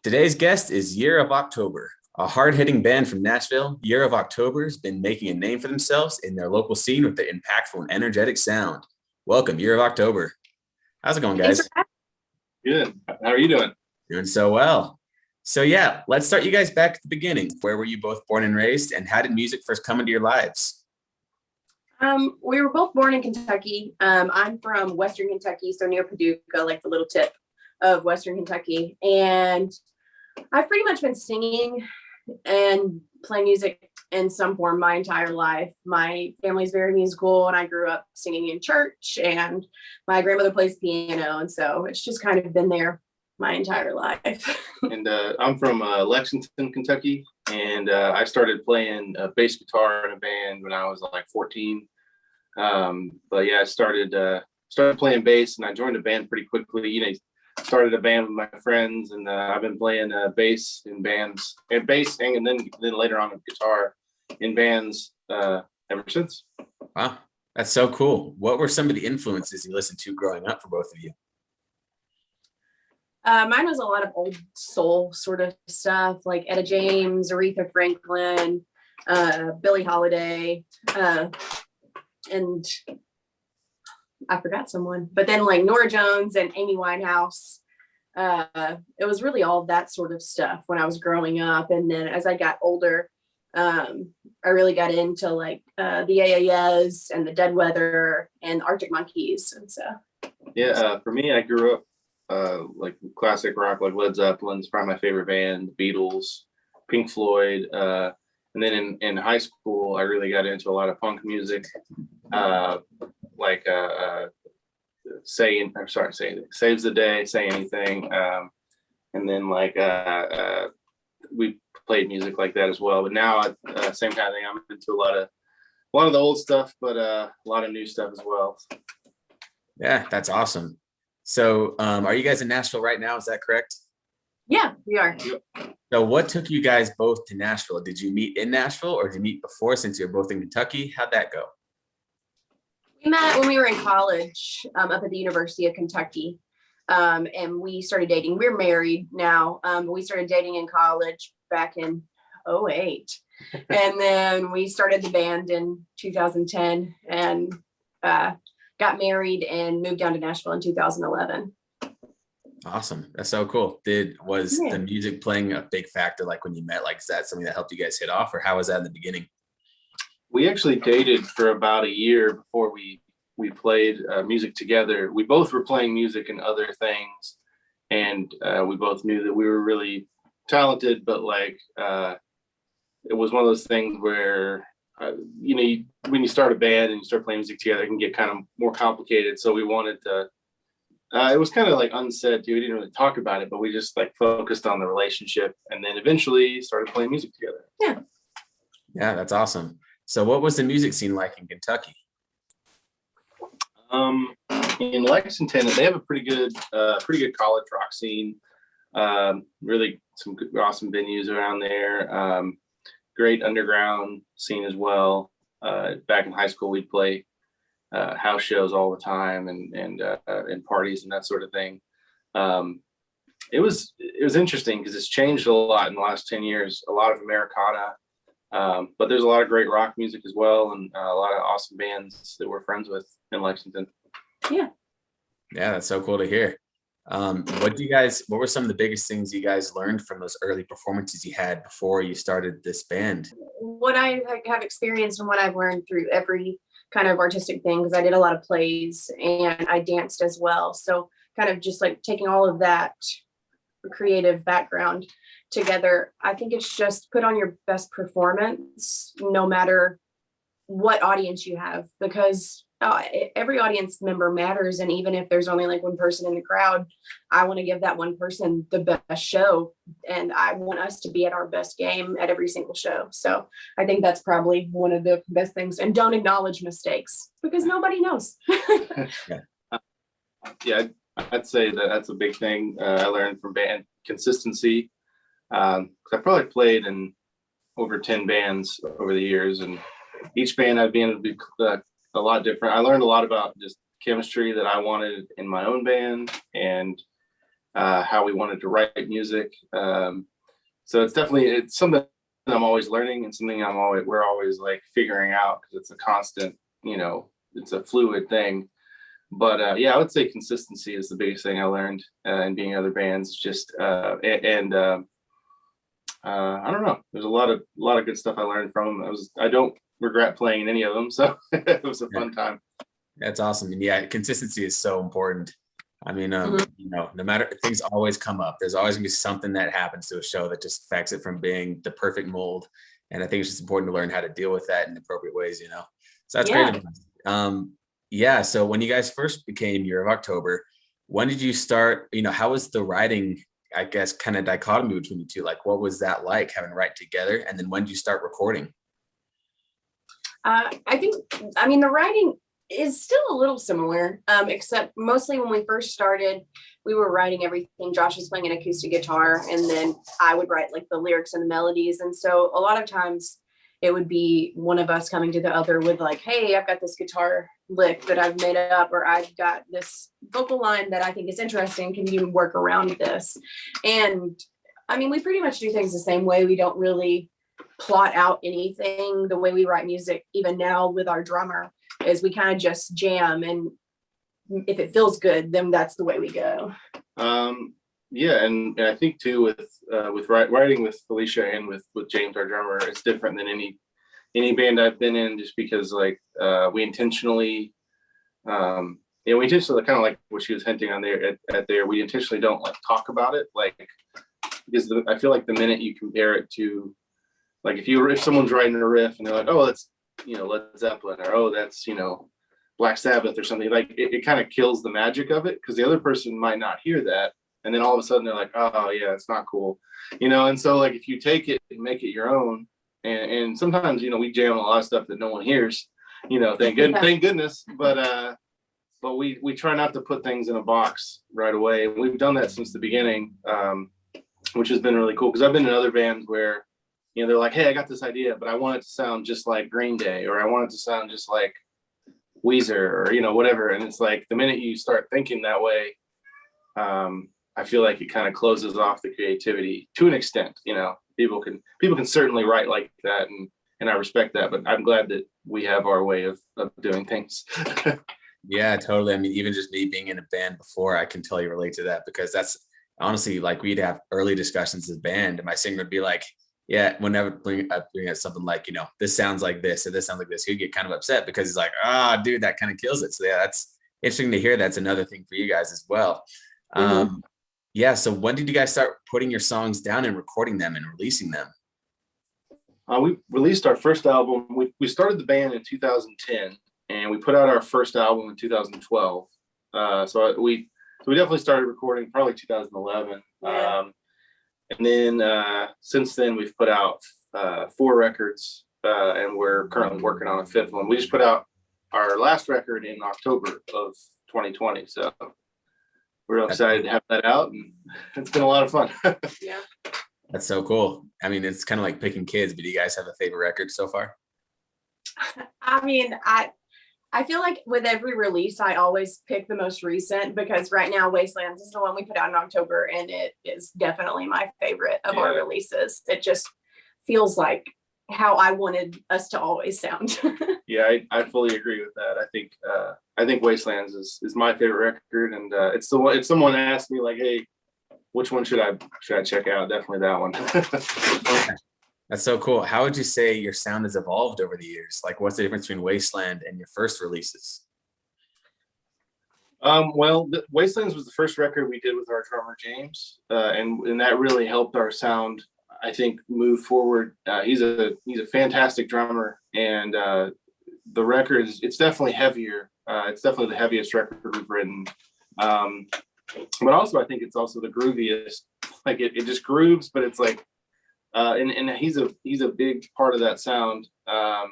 Today's guest is Year of October, a hard-hitting band from Nashville. Year of October has been making a name for themselves in their local scene with their impactful and energetic sound. Welcome, Year of October. How's it going, Thanks guys? for Good. How are you doing? Doing so well. So yeah, let's start you guys back at the beginning. Where were you both born and raised, and how did music first come into your lives? We were both born in Kentucky. I'm from Western Kentucky, so near Paducah, like the little tip of Western Kentucky. And I've pretty much been singing and playing music in some form my entire life. My family's very musical, and I grew up singing in church, and my grandmother plays piano. And so it's just kind of been there my entire life. And I'm from Lexington, Kentucky, and I started playing bass guitar in a band when I was like 14. But yeah, I started playing bass, and I joined a band pretty quickly. Started a band with my friends, and I've been playing bass in bands, and then later on with guitar in bands ever since. Wow, that's so cool. What were some of the influences you listened to growing up for both of you? Mine was a lot of old soul sort of stuff, like Etta James, Aretha Franklin, Billie Holiday, and I forgot someone, but then like Nora Jones and Amy Winehouse. It was really all that sort of stuff when I was growing up. And then as I got older, I really got into like the AAS and the Dead Weather and Arctic Monkeys and stuff. Yeah, for me, I grew up like classic rock, like Led Zeppelin's probably my favorite band, Beatles, Pink Floyd. And then in high school, I really got into a lot of punk music. Like Saves the Day, Say Anything, and then like we played music like that as well. But now same kind of thing. I'm into a lot of the old stuff, but a lot of new stuff as well. Yeah, that's awesome. So are you guys in Nashville right now? Is that correct? Yeah, we are. So what took you guys both to Nashville? Did you meet in Nashville, or did you meet before, since you're both in Kentucky? How'd that go? We met when we were in college up at the University of Kentucky, and we started dating. We're married now, but we started dating in college back in '08. And then we started the band in 2010 and got married and moved down to Nashville in 2011. Awesome. That's so cool. Was the music playing a big factor, like when you met? Like, is that something that helped you guys hit off, or how was that in the beginning? We actually dated for about a year before we played music together. We both were playing music and other things, and we both knew that we were really talented, but like it was one of those things where when you start a band and you start playing music together, it can get kind of more complicated. So we wanted to it was kind of like unsaid too. We didn't really talk about it, but we just like focused on the relationship, and then eventually started playing music together. Yeah, that's awesome. So what was the music scene like in Kentucky? In Lexington, they have a pretty good college rock scene. Really some good, awesome venues around there. Great underground scene as well. Back in high school, we'd play house shows all the time and parties and that sort of thing. It was interesting because it's changed a lot in the last 10 years. A lot of Americana. But there's a lot of great rock music as well, and a lot of awesome bands that we're friends with in Lexington. Yeah, that's so cool to hear. What were some of the biggest things you guys learned from those early performances you had before you started this band? What I have experienced and what I've learned through every kind of artistic thing, because I did a lot of plays and I danced as well. So kind of just like taking all of that creative background together, I think it's just put on your best performance no matter what audience you have, because every audience member matters. And even if there's only like one person in the crowd, I want to give that one person the best show, and I want us to be at our best game at every single show. So I think that's probably one of the best things. And don't acknowledge mistakes, because nobody knows. Yeah, I'd say that's a big thing I learned from band consistency. I probably played in over 10 bands over the years, and each band I've been in would be a lot different. I learned a lot about just chemistry that I wanted in my own band, and how we wanted to write music. So it's something that I'm always learning, and something we're always like figuring out, because it's a constant, it's a fluid thing. But yeah, I would say consistency is the biggest thing I learned in being in other bands. Just I don't know. There's a lot of good stuff I learned from them. I don't regret playing in any of them, so it was a fun time. That's awesome. And yeah, consistency is so important. I mean, no matter, things always come up. There's always gonna be something that happens to a show that just affects it from being the perfect mold. And I think it's just important to learn how to deal with that in appropriate ways, So that's great advice. Yeah. So when you guys first became Year of October, when did you start? How was the writing, I guess, kind of dichotomy between the two? Like, what was that like, having to write together? And then when did you start recording? The writing is still a little similar, except mostly when we first started, we were writing everything. Josh was playing an acoustic guitar, and then I would write like the lyrics and the melodies. And so a lot of times it would be one of us coming to the other with like, hey, I've got this guitar lick that I've made up, or I've got this vocal line that I think is interesting. Can you work around this? And we pretty much do things the same way. We don't really plot out anything. The way we write music, even now with our drummer, is we kind of just jam, and if it feels good, then that's the way we go. Yeah, and I think too with writing with Felicia and with James, our drummer, it's different than any band I've been in, just because we intentionally kind of like what she was hinting on there, we intentionally don't like talk about it, because I feel like the minute you compare it to, like, if someone's writing a riff and they're like, oh, that's Led Zeppelin, or oh, that's Black Sabbath or something, like it kind of kills the magic of it, because the other person might not hear that, and then all of a sudden they're like, oh yeah, it's not cool, and so like if you take it and make it your own, and sometimes we jam a lot of stuff that no one hears, thank goodness, but we try not to put things in a box right away. We've done that since the beginning, which has been really cool, because I've been in other bands where they're like, hey, I got this idea, but I want it to sound just like Green Day, or I want it to sound just like Weezer, or whatever. And it's like the minute you start thinking that way, I feel like it kind of closes off the creativity to an extent. People can certainly write like that, and I respect that, but I'm glad that we have our way of doing things. Yeah, totally. Even just me being in a band before, I can totally relate to that, because that's honestly, like, we'd have early discussions as a band, and my singer would be like, yeah, whenever bring up something like, this sounds like this, or this sounds like this, he'd get kind of upset, because he's like, dude, that kind of kills it. So yeah, that's interesting to hear. That's another thing for you guys as well. Yeah. So when did you guys start putting your songs down and recording them and releasing them? We released our first album. We started the band in 2010, and we put out our first album in 2012. So we definitely started recording probably 2011. Yeah. And then since then, we've put out 4 records, and we're currently working on a 5th one. We just put out our last record in October of 2020. So we're excited to have that out, and it's been a lot of fun. Yeah. That's so cool. It's kind of like picking kids, but do you guys have a favorite record so far? I feel like with every release, I always pick the most recent, because right now Wastelands is the one we put out in October, and it is definitely my favorite of our releases. It just feels like how I wanted us to always sound. Yeah, I fully agree with that. I think Wastelands is my favorite record, and it's the one. If someone asked me like, hey, which one should I check out? Definitely that one. That's so cool. How would you say your sound has evolved over the years? Like, what's the difference between Wasteland and your first releases? Well, Wastelands was the first record we did with our drummer James, and that really helped our sound, I think, move forward. He's a fantastic drummer, and the record it's definitely heavier. It's definitely the heaviest record we've written. But also, I think it's also the grooviest. Like it just grooves, but it's like. And he's a big part of that sound. I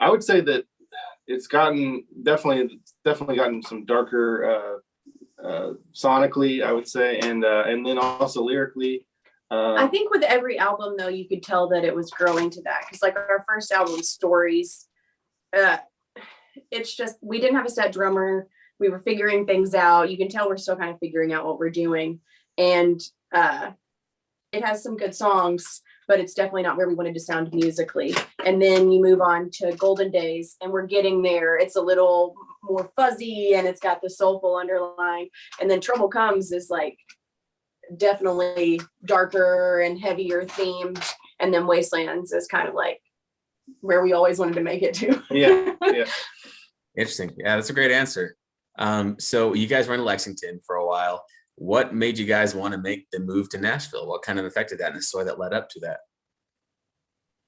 would say that it's definitely gotten some darker sonically, I would say, and then also lyrically. I think with every album, though, you could tell that it was growing to that, because like our first album, Stories, it's just we didn't have a set drummer. we were figuring things out. You can tell we're still kind of figuring out what we're doing. And it has some good songs, but it's definitely not where we wanted to sound musically. And then you move on to Golden Days, and we're getting there. It's a little more fuzzy, and it's got the soulful underlying. And then Trouble Comes is like definitely darker and heavier themed. And then Wastelands is kind of like where we always wanted to make it to. Yeah. Interesting. Yeah, that's a great answer. So you guys were in Lexington for a while. What made you guys want to make the move to Nashville? What kind of affected that and the story that led up to that?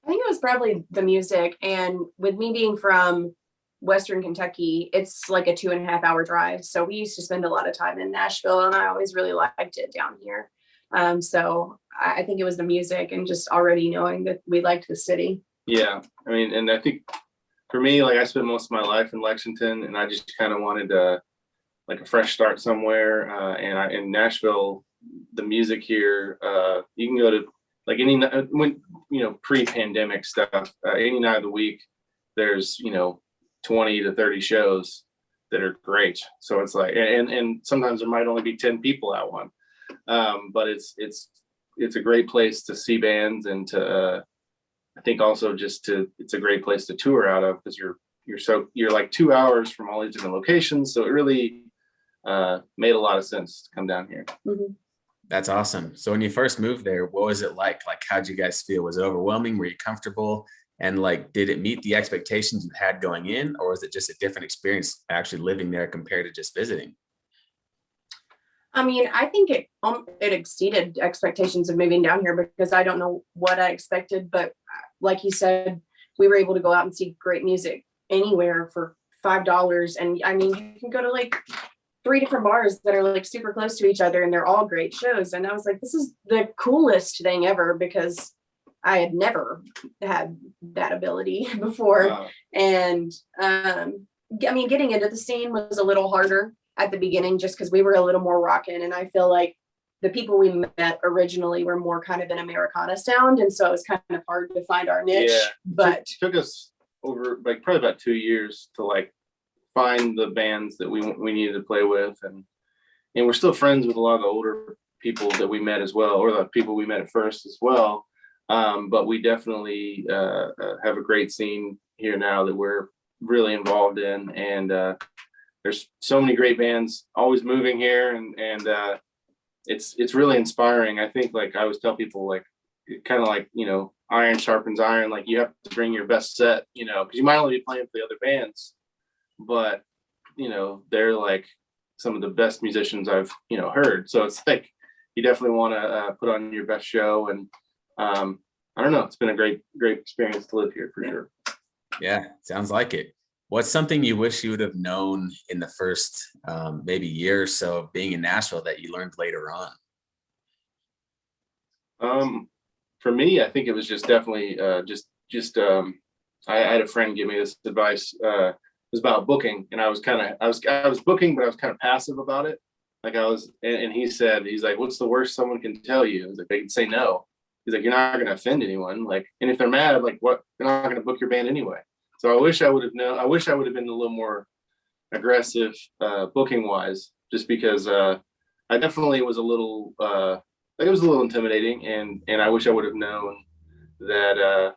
I think it was probably the music. And with me being from Western Kentucky, it's like a 2.5 hour drive. So we used to spend a lot of time in Nashville, and I always really liked it down here. So I think it was the music and just already knowing that we liked the city. Yeah. I mean, and I think for me, like I spent most of my life in Lexington, and I just kind of wanted like a fresh start somewhere. And in Nashville, the music here, you can go to like any, when, pre-pandemic stuff, any night of the week, there's, 20 to 30 shows that are great. So it's like, and sometimes there might only be 10 people at one. But it's a great place to see bands, and to, I think also it's a great place to tour out of, because you're like 2 hours from all these different locations. So it really made a lot of sense to come down here. Mm-hmm. That's awesome. So when you first moved there, what was it like? Like, how'd you guys feel? Was it overwhelming? Were you comfortable? And like, did it meet the expectations you had going in, or was it just a different experience actually living there compared to just visiting? I mean, I think it exceeded expectations of moving down here, because I don't know what I expected, but like you said, we were able to go out and see great music anywhere for $5. And I mean, you can go to like 3 different bars that are like super close to each other, and they're all great shows. And I was like, this is the coolest thing ever, because I had never had that ability before. Wow. And I mean, getting into the scene was a little harder at the beginning, just because we were a little more rockin', and I feel like the people we met originally were more kind of an Americana sound, and so it was kind of hard to find our niche. Yeah. But It took us over like probably about 2 years to like find the bands that we needed to play with, and we're still friends with a lot of the older people that we met as well, or the people we met at first as well. But we definitely have a great scene here now that we're really involved in, and there's so many great bands always moving here, and it's really inspiring. I think, like I always tell people, like kind of like, iron sharpens iron. Like, you have to bring your best set, because you might only be playing for the other bands, but they're like some of the best musicians I've heard. So it's like you definitely want to put on your best show, and I don't know, it's been a great experience to live here for sure. Yeah, sounds like it. What's something you wish you would have known in the first maybe year or so of being in Nashville that you learned later on? For me, I think it was just definitely I had a friend give me this advice. It was about booking, and I was booking, but I was kind of passive about it. Like and he's like, what's the worst someone can tell you? I was like, they can say no. He's like, you're not going to offend anyone. Like, and if they're mad, like, what? They're not going to book your band anyway. So I wish I would have been a little more aggressive booking wise, just because I definitely was a little like, it was a little intimidating, and I wish I would have known that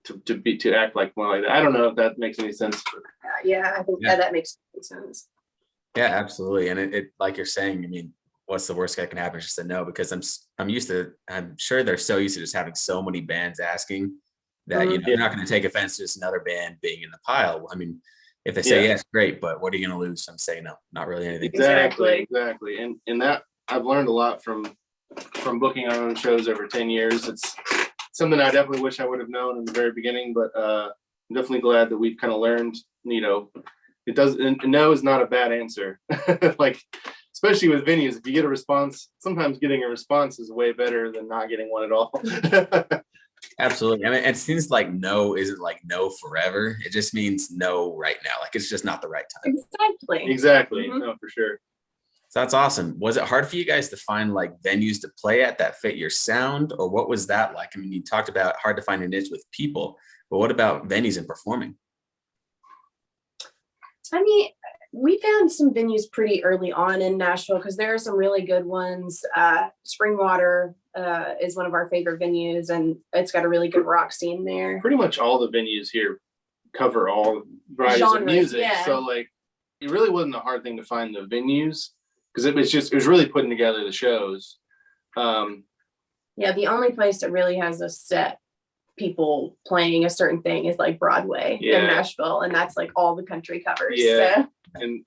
to act like more like that. I don't know if that makes any sense. yeah, I think that makes sense. Yeah, absolutely. And it like you're saying, I mean, what's the worst that can happen? It's just a no, because I'm sure they're so used to just having so many bands asking that, you're not going to take offense to just another band being in the pile. I mean, if they say yes, great, but what are you going to lose from saying no? Not really anything. Exactly. And that I've learned a lot from booking our own shows over 10 years. It's something I definitely wish I would have known in the very beginning, but I'm definitely glad that we've kind of learned, it doesn't, no is not a bad answer. Like, especially with venues, if you get a response, sometimes getting a response is way better than not getting one at all. Absolutely. I mean, it seems like no isn't like no forever. It just means no right now. Like, it's just not the right time. Exactly. Mm-hmm. No, for sure. So that's awesome. Was it hard for you guys to find like venues to play at that fit your sound, or what was that like? I mean, you talked about hard to find a niche with people, but what about venues and performing? I mean, We found some venues pretty early on in Nashville because there are some really good ones. Springwater is one of our favorite venues, and it's got a really good rock scene there. Pretty much all the venues here cover all varieties of music. Yeah. So like, it really wasn't a hard thing to find the venues because it was really putting together the shows. Yeah, the only place that really has a set people playing a certain thing is like Broadway in Nashville, and that's like all the country covers. Yeah, so. And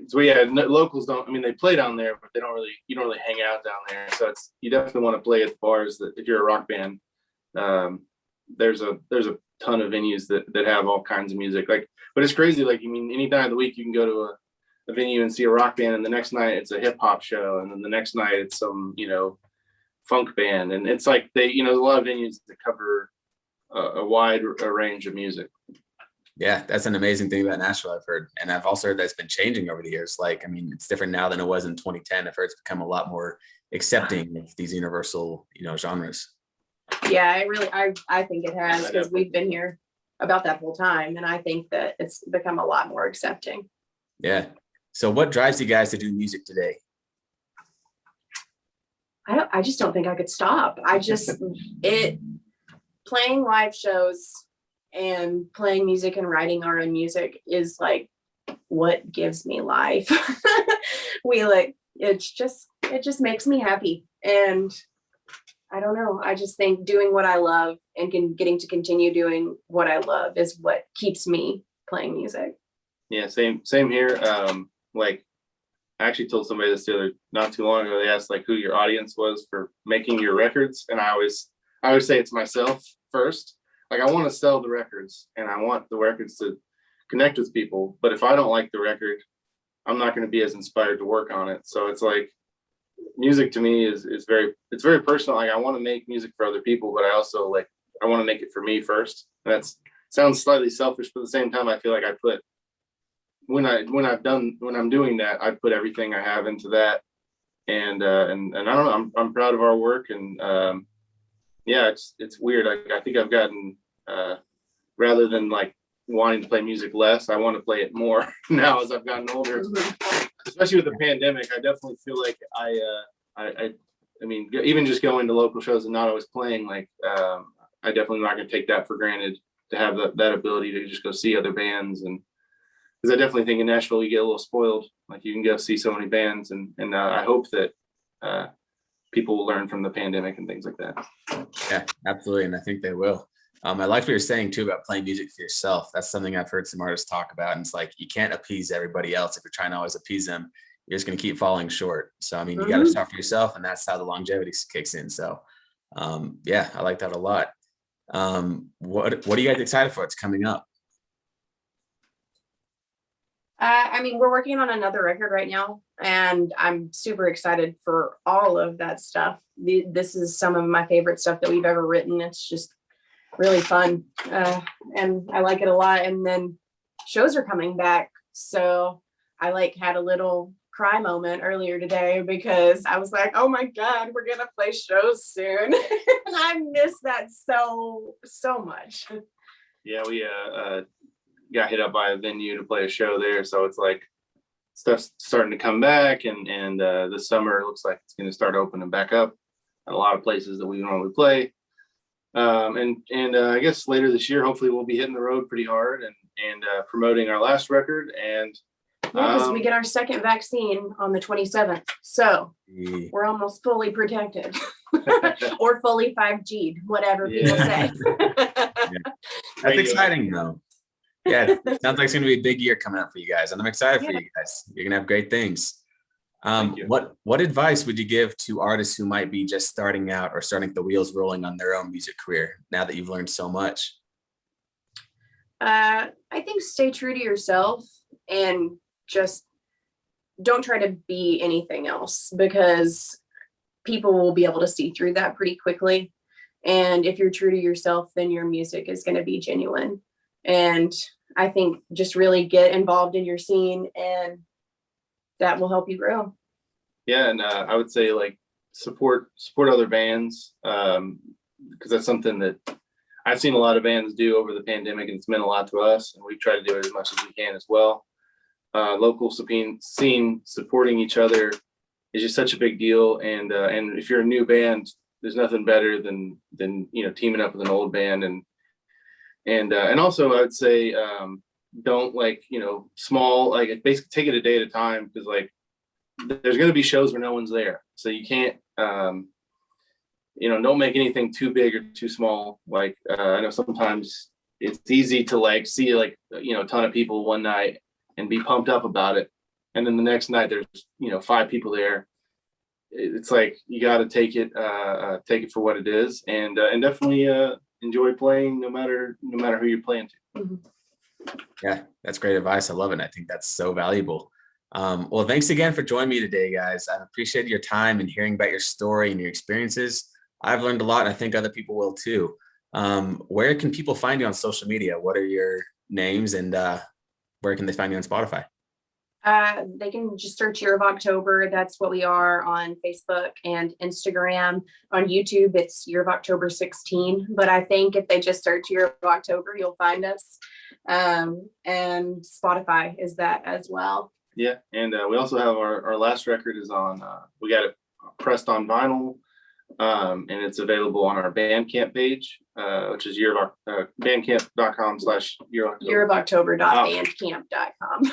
so yeah, locals don't. I mean, they play down there, but they don't really. You don't really hang out down there. So you definitely want to play at the bars. That if you're a rock band, there's a ton of venues that have all kinds of music. Like, but it's crazy. Like, I mean, any time of the week you can go to a venue and see a rock band, and the next night it's a hip hop show, and then the next night it's some funk band, and it's like there's a lot of venues that cover a wide range of music. Yeah, that's an amazing thing about Nashville, I've heard. And I've also heard that it's been changing over the years. Like, I mean, it's different now than it was in 2010. I've heard it's become a lot more accepting of these universal, genres. Yeah, I think it has, because we've been here about that whole time. And I think that it's become a lot more accepting. Yeah. So what drives you guys to do music today? I just don't think I could stop. Playing live shows and playing music and writing our own music is like what gives me life. It just makes me happy. And I don't know. I just think doing what I love and getting to continue doing what I love is what keeps me playing music. Yeah, same here. Like, I actually told somebody this not too long ago. They asked like who your audience was for making your records, and I always say it's myself first. Like, I want to sell the records and I want the records to connect with people. But if I don't like the record, I'm not going to be as inspired to work on it. So it's like, music to me is very personal. Like, I want to make music for other people, but I also I want to make it for me first. And that sounds slightly selfish, but at the same time, I feel like when I'm doing that, I put everything I have into that. And I don't know, I'm proud of our work. And yeah, it's weird. I think I've gotten, rather than like wanting to play music less, I want to play it more now as I've gotten older. Especially with the pandemic, I definitely feel like I mean, even just going to local shows and not always playing, I definitely not going to take that for granted, to have that ability to just go see other bands. And because I definitely think in Nashville you get a little spoiled. Like, you can go see so many bands, and I hope that people will learn from the pandemic and things like that. Yeah, absolutely. And I think they will. I like what you're saying too about playing music for yourself. That's something I've heard some artists talk about. And it's like, you can't appease everybody else. If you're trying to always appease them, you're just going to keep falling short. So, I mean, you got to start for yourself, and that's how the longevity kicks in. So, yeah, I like that a lot. What are you guys excited for? It's coming up. I mean, we're working on another record right now, and I'm super excited for all of that stuff. This is some of my favorite stuff that we've ever written. It's just really fun, and I like it a lot. And then shows are coming back, so I had a little cry moment earlier today, because I was like, oh my God, we're gonna play shows soon. And I miss that so much. Yeah, we got hit up by a venue to play a show there, so it's like stuff's starting to come back, and this summer looks like it's going to start opening back up at a lot of places that we normally play. And I guess later this year, hopefully we'll be hitting the road pretty hard and promoting our last record. And because we get our second vaccine on the 27th, so we're almost fully protected. Or fully 5G'd, whatever people say. That's exciting though. Yeah, it sounds like it's going to be a big year coming up for you guys, and I'm excited for you guys. You're going to have great things. What advice would you give to artists who might be just starting out or starting the wheels rolling on their own music career now that you've learned so much? I think stay true to yourself and just don't try to be anything else, because people will be able to see through that pretty quickly. And if you're true to yourself, then your music is going to be genuine. And I think just really get involved in your scene, and that will help you grow. Yeah, and I would say support other bands, because that's something that I've seen a lot of bands do over the pandemic, and it's meant a lot to us, and we try to do it as much as we can as well. local scene supporting each other is just such a big deal. And if you're a new band, there's nothing better than teaming up with an old band. And also I would say don't small, like basically take it a day at a time, because like there's going to be shows where no one's there, so you can't don't make anything too big or too small. Like I know sometimes it's easy to like see like a ton of people one night and be pumped up about it, and then the next night there's 5 people there. It's like you got to take it for what it is, and definitely enjoy playing no matter who you're playing to. Mhm. Yeah, that's great advice. I love it. I think that's so valuable. Well, thanks again for joining me today, guys. I appreciate your time and hearing about your story and your experiences. I've learned a lot, and I think other people will too. Where can people find you on social media? What are your names, and where can they find you on Spotify? They can just search Year of October. That's what we are on Facebook and Instagram. On YouTube, it's Year of October 16. But I think if they just search Year of October, you'll find us. And Spotify is that as well. Yeah, and we also have our last record is on. We got it pressed on vinyl, and it's available on our Bandcamp page, which is bandcamp.com/yearofoctober. Yearofoctober.bandcamp.com.